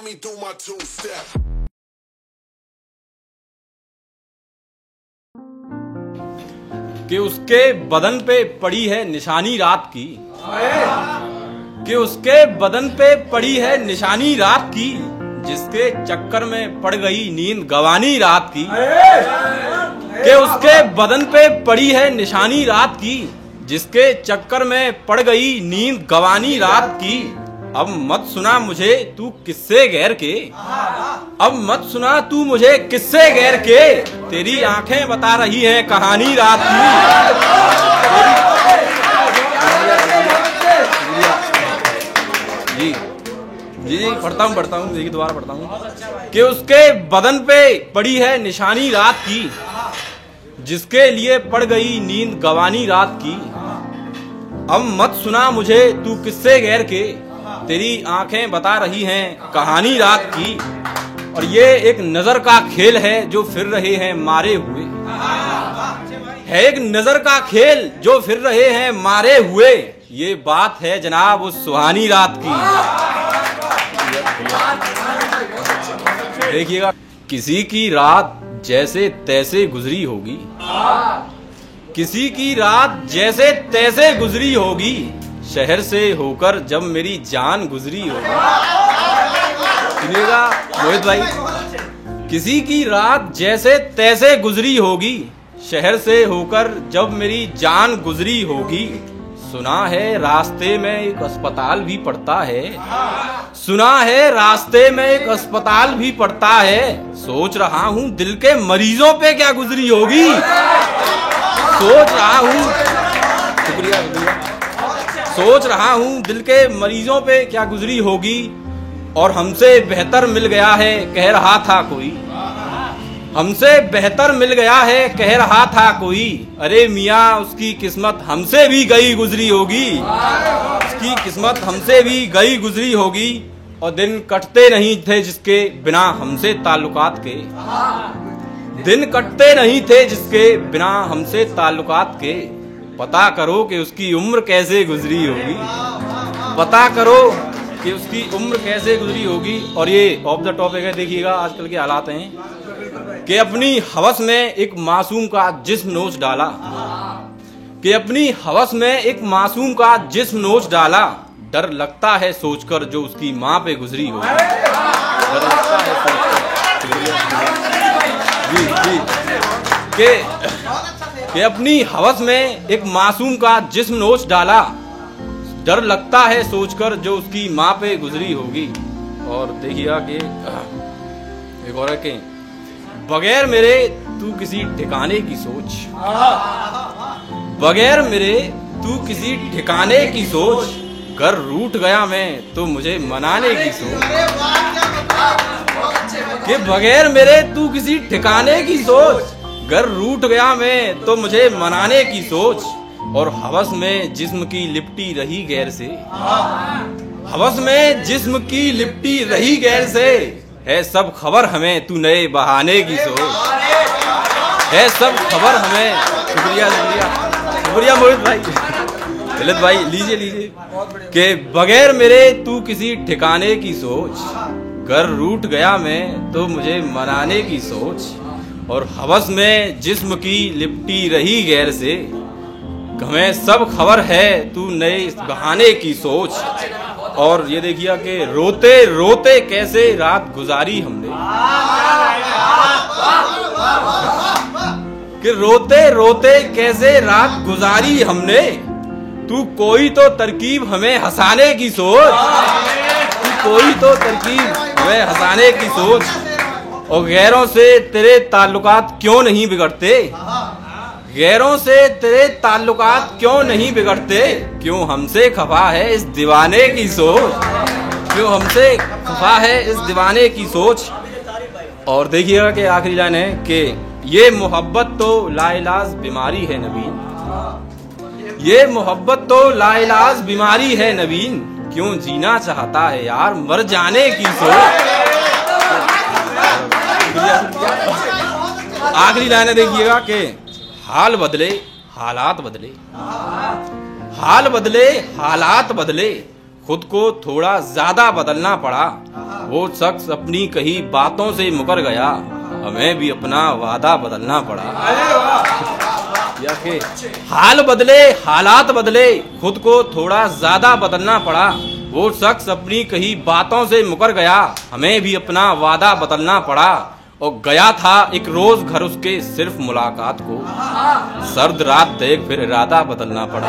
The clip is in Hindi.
me do my two-step. कि उसके बदन पे पड़ी है निशानी रात की, कि उसके बदन पे पड़ी है निशानी रात की, जिसके चक्कर में पड़ गई नींद गवानी रात की। कि उसके बदन पे पड़ी है निशानी रात की, जिसके चक्कर में पड़ गई नींद गवानी रात की। अब मत सुना मुझे तू किस्से गैर के, अब मत सुना तू मुझे किस्से गैर के, तेरी आंखें बता रही है कहानी रात की। जी जी जी पढ़ता हूँ देखिए दोबारा पढ़ता हूँ। कि उसके बदन पे पड़ी है निशानी रात की, जिसके लिए पड़ गई नींद गवानी रात की। अब मत सुना मुझे तू किस्से गैर के, तेरी आंखें बता रही हैं कहानी रात की। और ये एक नजर का खेल है जो फिर रहे हैं मारे हुए, है एक नजर का खेल जो फिर रहे हैं मारे हुए। ये बात है जनाब उस सुहानी रात की। देखिएगा, किसी की रात जैसे तैसे गुजरी होगी, किसी की रात जैसे तैसे गुजरी होगी, शहर से होकर जब मेरी जान गुजरी होगी। सुनिएगा मोहित भाई, किसी की रात जैसे तैसे गुजरी होगी, शहर से होकर जब मेरी जान गुजरी होगी। सुना है रास्ते में एक अस्पताल भी पड़ता है, सुना है रास्ते में एक अस्पताल भी पड़ता है। सोच रहा हूँ दिल के मरीजों पे क्या गुजरी होगी, सोच रहा हूँ, शुक्रिया शुक्रिया, सोच रहा हूँ दिल के मरीजों पे क्या गुजरी होगी। और हमसे बेहतर मिल गया है कह रहा था कोई, हमसे बेहतर मिल गया है कह रहा था कोई। अरे मियाँ उसकी किस्मत हमसे भी गई गुजरी होगी, उसकी किस्मत हमसे भी गई गुजरी होगी। और दिन कटते नहीं थे जिसके बिना हमसे ताल्लुकात के, दिन कटते नहीं थे जिसके बिना हमसे ताल्लुकात के। पता करो कि उसकी उम्र कैसे गुजरी होगी, पता करो कि उसकी उम्र कैसे गुजरी होगी। और ये ऑफ द टॉपिक है, देखिएगा आजकल के हालात हैं कि अपनी हवस में एक मासूम का जिस्म नोच डाला, कि अपनी हवस में एक मासूम का जिस्म नोच डाला। डर लगता है सोचकर जो उसकी माँ पे गुजरी होगी, डर लगता है सोचकर। जी जी कि अपनी हवस में एक मासूम का जिस्म नोच डाला, डर लगता है सोचकर जो उसकी माँ पे गुजरी होगी। और देखिएगा कि एक और है कि बगैर मेरे तू किसी ठिकाने की सोच, बगैर मेरे तू किसी ठिकाने की सोच, घर रूठ गया मैं तो मुझे मनाने की सोच। कि बगैर मेरे तू किसी ठिकाने की सोच, घर रूठ गया मैं तो मुझे मनाने की सोच। और हवस में जिस्म की लिपटी रही गैर से, हवस में जिस्म की लिपटी रही गैर से, है सब खबर हमें तू नए बहाने की सोच, है सब खबर हमें। शुक्रिया शुक्रिया शुक्रिया मोहित भाई, ललित भाई लीजिए लीजिए। कि बगैर मेरे तू किसी ठिकाने की सोच, घर रूठ गया मैं तो मुझे मनाने की सोच। और हवस में जिस्म की लिपटी रही गैर से, हमें सब खबर है तू नए इस बहाने की सोच। और ये देखिए कि रोते रोते कैसे रात गुजारी हमने, कि रोते रोते कैसे रात गुजारी हमने। तू कोई तो तरकीब हमें हंसाने की सोच, तू कोई तो तरकीब हमें हंसाने की सोच। और गैरों से तेरे ताल्लुकात क्यों नहीं बिगड़ते, गैरों से तेरे ताल्लुकात क्यों नहीं बिगड़ते। क्यों हमसे खफा है इस दीवाने की सोच, क्यों हमसे खफा है इस दीवाने की सोच। और देखिएगा कि आखिरी लाइन है कि ये मोहब्बत तो लाइलाज बीमारी है नवीन, ये मोहब्बत तो लाइलाज बीमारी है नवीन। क्यों जीना चाहता है यार मर जाने की सोच। आखिरी लाइन देखिएगा कि हाल बदले हालात बदले, हाल बदले हालात बदले, खुद को थोड़ा ज्यादा बदलना पड़ा। वो शख्स अपनी कही बातों से मुकर गया, हमें भी अपना वादा बदलना पड़ा। या कि हाल बदले, हालात बदले, खुद को थोड़ा ज्यादा बदलना पड़ा। वो शख्स अपनी कही बातों से मुकर गया, हमें भी अपना वादा बदलना पड़ा। और गया था एक रोज घर उसके सिर्फ मुलाकात को, सर्द रात देख फिर इरादा बदलना पड़ा।